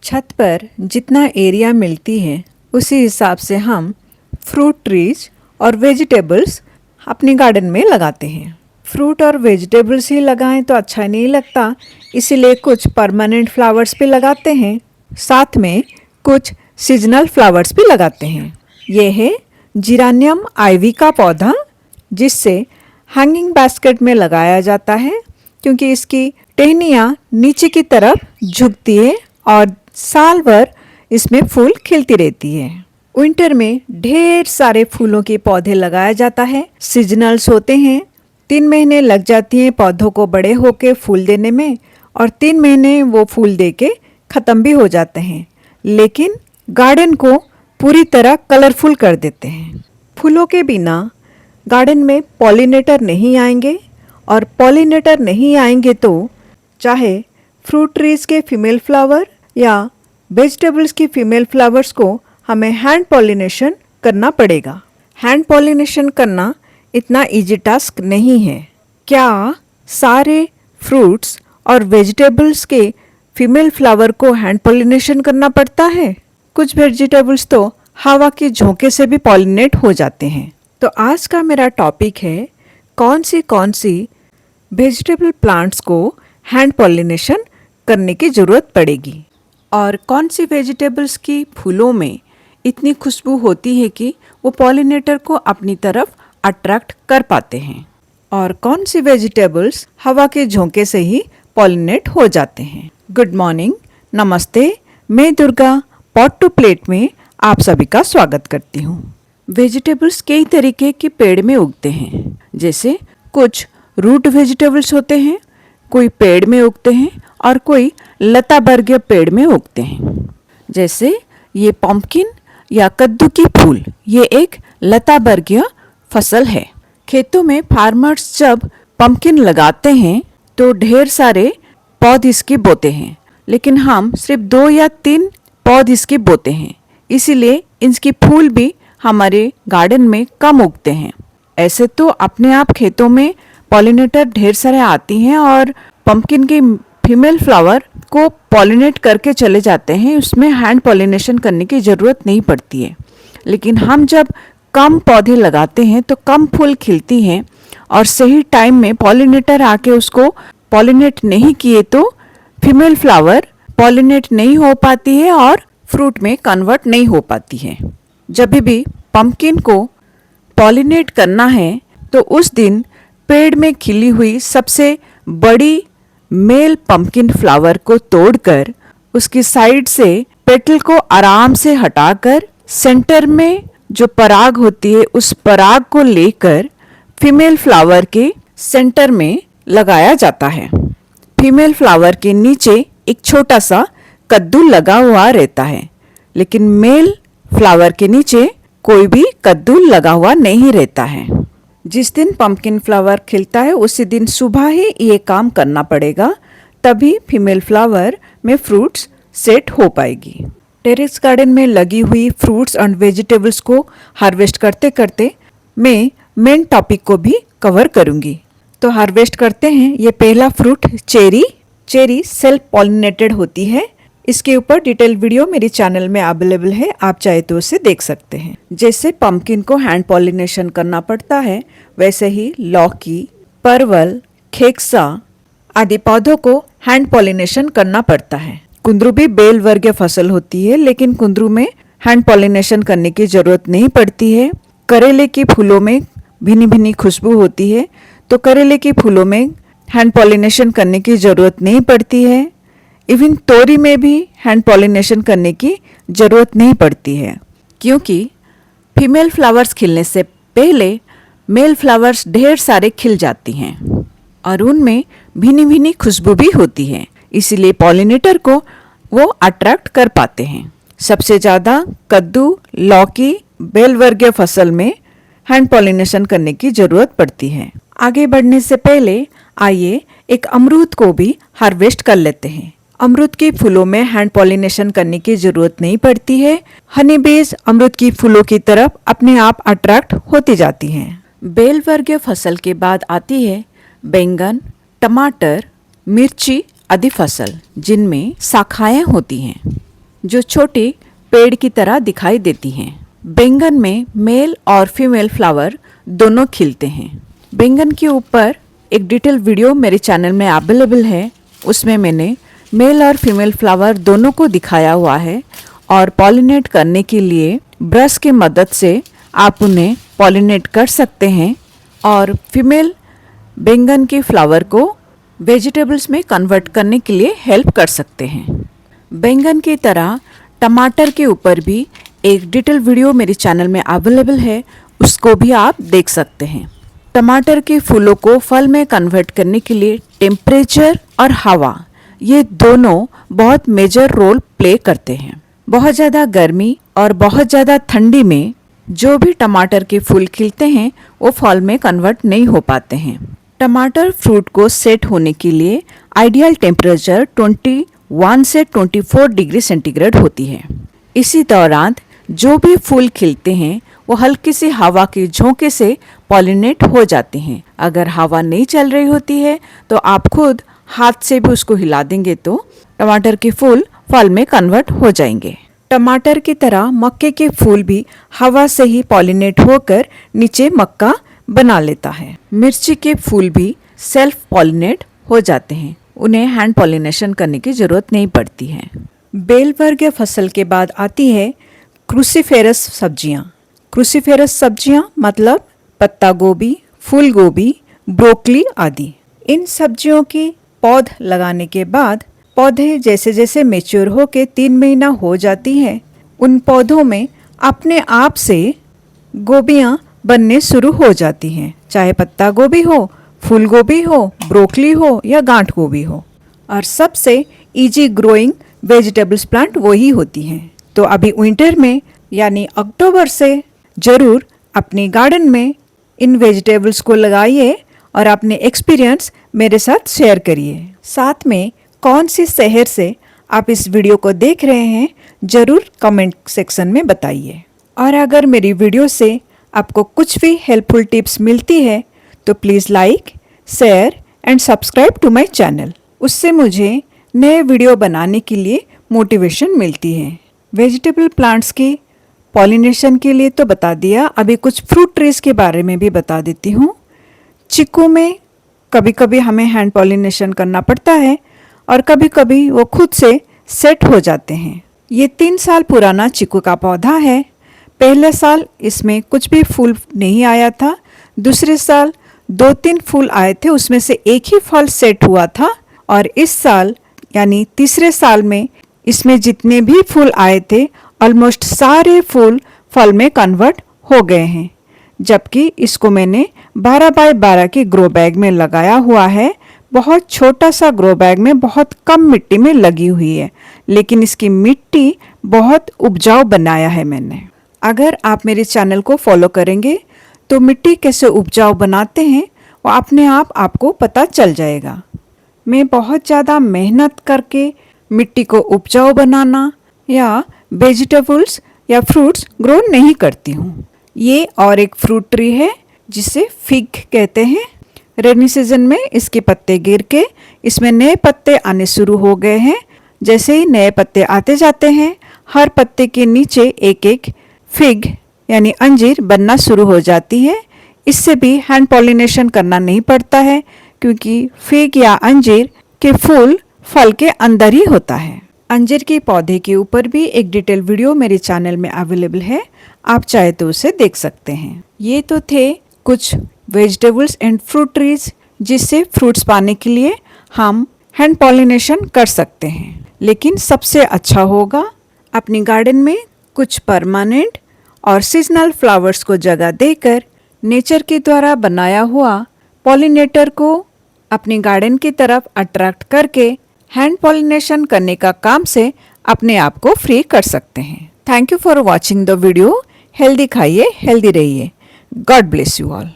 छत पर जितना एरिया मिलती है उसी हिसाब से हम फ्रूट ट्रीज और वेजिटेबल्स अपने गार्डन में लगाते हैं। फ्रूट और वेजिटेबल्स ही लगाएं तो अच्छा नहीं लगता, इसीलिए कुछ परमानेंट फ्लावर्स भी लगाते हैं, साथ में कुछ सीजनल फ्लावर्स भी लगाते हैं। ये है जिरानियम आइवी का पौधा, जिससे हैंगिंग बास्केट में लगाया जाता है क्योंकि इसकी टहनियाँ नीचे की तरफ झुकती है और साल भर इसमें फूल खिलती रहती है। विंटर में ढेर सारे फूलों के पौधे लगाया जाता है। सीजनल्स होते हैं, 3 महीने लग जाती हैं पौधों को बड़े होके फूल देने में और 3 महीने वो फूल दे के ख़त्म भी हो जाते हैं, लेकिन गार्डन को पूरी तरह कलरफुल कर देते हैं। फूलों के बिना गार्डन में पॉलिनेटर नहीं आएंगे और पॉलिनेटर नहीं आएंगे तो चाहे फ्रूट ट्रीज के फीमेल फ्लावर या वेजिटेबल्स की फीमेल फ्लावर्स को हमें हैंड पॉलिनेशन करना पड़ेगा। हैंड पॉलिनेशन करना इतना इजी टास्क नहीं है। क्या सारे फ्रूट्स और वेजिटेबल्स के फीमेल फ्लावर को हैंड पॉलिनेशन करना पड़ता है? कुछ वेजिटेबल्स तो हवा के झोंके से भी पॉलिनेट हो जाते हैं। तो आज का मेरा टॉपिक है कौन सी वेजिटेबल प्लांट्स को हैंड पॉलिनेशन करने की ज़रूरत पड़ेगी और कौन सी वेजिटेबल्स की फूलों में इतनी खुशबू होती है कि वो पॉलिनेटर को अपनी तरफ अट्रैक्ट कर पाते हैं और कौन सी वेजिटेबल्स हवा के झोंके से ही पॉलिनेट हो जाते हैं। गुड मॉर्निंग, नमस्ते, मैं दुर्गा पॉट टू प्लेट में आप सभी का स्वागत करती हूँ। वेजिटेबल्स कई तरीके के पेड़ में उगते हैं, जैसे कुछ रूट वेजिटेबल्स होते हैं, कोई पेड़ में उगते हैं और कोई लता वर्गीय पेड़ में उगते हैं। जैसे ये पम्पकिन या कद्दू की फूल, ये एक लता वर्गीय फसल है। खेतों में फार्मर्स जब पम्पकिन लगाते हैं तो ढेर सारे पौध इसके बोते हैं, लेकिन हम सिर्फ 2 या 3 पौध इसके बोते हैं, इसीलिए इनकी फूल भी हमारे गार्डन में कम उगते हैं। ऐसे तो अपने आप खेतों में पॉलिनेटर ढेर सारे आती हैं और पम्पकिन के फीमेल फ्लावर को पॉलिनेट करके चले जाते हैं, उसमें हैंड पॉलिनेशन करने की ज़रूरत नहीं पड़ती है। लेकिन हम जब कम पौधे लगाते हैं तो कम फूल खिलती हैं और सही टाइम में पॉलिनेटर आके उसको पॉलिनेट नहीं किए तो फीमेल फ्लावर पॉलिनेट नहीं हो पाती है और फ्रूट में कन्वर्ट नहीं हो पाती है। जब भी पम्पकिन को पॉलिनेट करना है तो उस दिन पेड़ में खिली हुई सबसे बड़ी मेल पम्पकिन फ्लावर को तोड़कर उसकी साइड से पेटल को आराम से हटाकर सेंटर में जो पराग होती है उस पराग को लेकर फीमेल फ्लावर के सेंटर में लगाया जाता है। फीमेल फ्लावर के नीचे एक छोटा सा कद्दू लगा हुआ रहता है, लेकिन मेल फ्लावर के नीचे कोई भी कद्दू लगा हुआ नहीं रहता है। जिस दिन पम्पकिन फ्लावर खिलता है उसी दिन सुबह ही ये काम करना पड़ेगा, तभी फीमेल फ्लावर में फ्रूट्स सेट हो पाएगी। टेरेस गार्डन में लगी हुई फ्रूट्स एंड वेजिटेबल्स को हार्वेस्ट करते करते मैं मेन टॉपिक को भी कवर करूंगी। तो हार्वेस्ट करते हैं। ये पहला फ्रूट चेरी सेल्फ पॉलिनेटेड होती है। इसके ऊपर डिटेल वीडियो मेरे चैनल में अवेलेबल है, आप चाहे तो उसे देख सकते हैं। जैसे पम्पकिन को हैंड पॉलिनेशन करना पड़ता है, वैसे ही लौकी, परवल, खेक्सा आदि पौधों को हैंड पॉलिनेशन करना पड़ता है। कुंदरू भी बेल वर्गीय फसल होती है, लेकिन कुंदरू में हैंड पॉलिनेशन करने की जरूरत नहीं पड़ती है। करेले के फूलों में भिन्नी भिन्नी खुशबू होती है, तो करेले के फूलों में हैंड पॉलिनेशन करने की जरूरत नहीं पड़ती है। इवन तोरी में भी हैंड पॉलिनेशन करने की ज़रूरत नहीं पड़ती है, क्योंकि फीमेल फ्लावर्स खिलने से पहले मेल फ्लावर्स ढेर सारे खिल जाती हैं और उनमें भिन्नी भिन्नी खुशबू भी होती है, इसीलिए पॉलिनेटर को वो अट्रैक्ट कर पाते हैं। सबसे ज़्यादा कद्दू, लौकी, बेल वर्गीय फसल में हैंड पॉलिनेशन करने की ज़रूरत पड़ती है। आगे बढ़ने से पहले आइए एक अमरूद को भी हार्वेस्ट कर लेते हैं। अमरूद के फूलों में हैंड पॉलिनेशन करने की जरूरत नहीं पड़ती है। हनी बीज अमरूद की फूलों की तरफ अपने आप अट्रैक्ट होती जाती हैं। बेल वर्गीय फसल के बाद आती है बैंगन, टमाटर, मिर्ची आदि फसल, जिनमें शाखाएं होती हैं। जो छोटे पेड़ की तरह दिखाई देती हैं। बैंगन में मेल और फीमेल फ्लावर दोनों खिलते हैं। बैंगन के ऊपर एक डिटेल वीडियो मेरे चैनल में अवेलेबल है। उसमें मैंने मेल और फीमेल फ्लावर दोनों को दिखाया हुआ है और पॉलिनेट करने के लिए ब्रश की मदद से आप उन्हें पॉलिनेट कर सकते हैं और फीमेल बैंगन के फ्लावर को वेजिटेबल्स में कन्वर्ट करने के लिए हेल्प कर सकते हैं। बैंगन की तरह टमाटर के ऊपर भी एक डिटेल वीडियो मेरे चैनल में अवेलेबल है, उसको भी आप देख सकते हैं। टमाटर के फूलों को फल में कन्वर्ट करने के लिए टेम्परेचर और हवा, ये दोनों बहुत मेजर रोल प्ले करते हैं। बहुत ज़्यादा गर्मी और बहुत ज़्यादा ठंडी में जो भी टमाटर के फूल खिलते हैं वो फल में कन्वर्ट नहीं हो पाते हैं। टमाटर फ्रूट को सेट होने के लिए आइडियल टेम्परेचर 21 से 24 डिग्री सेंटीग्रेड होती है। इसी दौरान जो भी फूल खिलते हैं वो हल्की सी हवा के झोंके से पॉलिनेट हो जाते हैं। अगर हवा नहीं चल रही होती है तो आप खुद हाथ से भी उसको हिला देंगे तो टमाटर के फूल फल में कन्वर्ट हो जाएंगे। टमाटर की तरह मक्के के फूल भी हवा से ही पॉलिनेट होकर नीचे मक्का बना लेता है। मिर्ची के फूल भी सेल्फ पॉलिनेट हो जाते हैं, उन्हें हैंड पॉलिनेशन करने की जरूरत नहीं पड़ती है। बेल वर्गीय फसल के बाद आती है क्रूसीफेरस सब्जियां। क्रूसीफेरस सब्जियां मतलब पत्ता गोभी, फूल गोभी, ब्रोकली आदि। इन सब्जियों की पौध लगाने के बाद पौधे जैसे जैसे मेच्योर होके 3 महीना हो जाती है, उन पौधों में अपने आप से गोभियां बनने शुरू हो जाती हैं, चाहे पत्ता गोभी हो, फूल गोभी हो, ब्रोकली हो या गांठ गोभी हो। और सबसे इजी ग्रोइंग वेजिटेबल्स प्लांट वही होती हैं। तो अभी विंटर में यानी अक्टूबर से ज़रूर अपने गार्डन में इन वेजिटेबल्स को लगाइए और अपने एक्सपीरियंस मेरे साथ शेयर करिए। साथ में कौन सी शहर से आप इस वीडियो को देख रहे हैं ज़रूर कमेंट सेक्शन में बताइए। और अगर मेरी वीडियो से आपको कुछ भी हेल्पफुल टिप्स मिलती है तो please like, share and subscribe to my channel. उससे मुझे नए वीडियो बनाने के लिए मोटिवेशन मिलती है। वेजिटेबल प्लांट्स की पॉलिनेशन के लिए तो बता दिया, अभी कुछ फ्रूट ट्रीज के बारे में भी बता देती हूँ। चीकू में कभी कभी हमें हैंड पॉलिनेशन करना पड़ता है और कभी कभी वो खुद से सेट हो जाते हैं। ये 3 साल पुराना चीकू का पौधा है। पहले साल इसमें कुछ भी फूल नहीं आया था, दूसरे साल 2-3 फूल आए थे, उसमें से एक ही फल सेट हुआ था। और इस साल यानी तीसरे साल में इसमें जितने भी फूल आए थे ऑलमोस्ट सारे फूल फल में कन्वर्ट हो गए हैं। जबकि इसको मैंने 12 बाय 12 के ग्रो बैग में लगाया हुआ है। बहुत छोटा सा ग्रो बैग में बहुत कम मिट्टी में लगी हुई है, लेकिन इसकी मिट्टी बहुत उपजाऊ बनाया है मैंने। अगर आप मेरे चैनल को फॉलो करेंगे तो मिट्टी कैसे उपजाऊ बनाते हैं वो अपने आप आपको पता चल जाएगा। मैं बहुत ज़्यादा मेहनत करके मिट्टी को उपजाऊ बनाना या वेजिटेबल्स या फ्रूट्स ग्रो नहीं करती हूँ। ये और एक फ्रूट ट्री है जिसे फिग कहते हैं। रेनी सीजन में इसके पत्ते गिर के इसमें नए पत्ते आने शुरू हो गए हैं। जैसे ही नए पत्ते आते जाते हैं, हर पत्ते के नीचे एक एक फिग यानी अंजीर बनना शुरू हो जाती है। इससे भी हैंड पॉलिनेशन करना नहीं पड़ता है क्योंकि फिग या अंजीर के फूल फल के अंदर ही होता है। अंजीर के पौधे के ऊपर भी एक डिटेल वीडियो मेरे चैनल में अवेलेबल है, आप चाहे तो उसे देख सकते हैं। ये तो थे कुछ वेजिटेबल्स एंड फ्रूट ट्रीज जिससे फ्रूट्स पाने के लिए हम हैंड पॉलिनेशन कर सकते हैं। लेकिन सबसे अच्छा होगा अपनी गार्डन में कुछ परमानेंट और सीजनल फ्लावर्स को जगह देकर नेचर के द्वारा बनाया हुआ पॉलिनेटर को अपनी गार्डन की तरफ अट्रैक्ट करके हैंड पॉलिनेशन करने का काम से अपने आप को फ्री कर सकते हैं। Thank you for watching the video. Healthy खाइए, हेल्दी रहिए। God bless you all.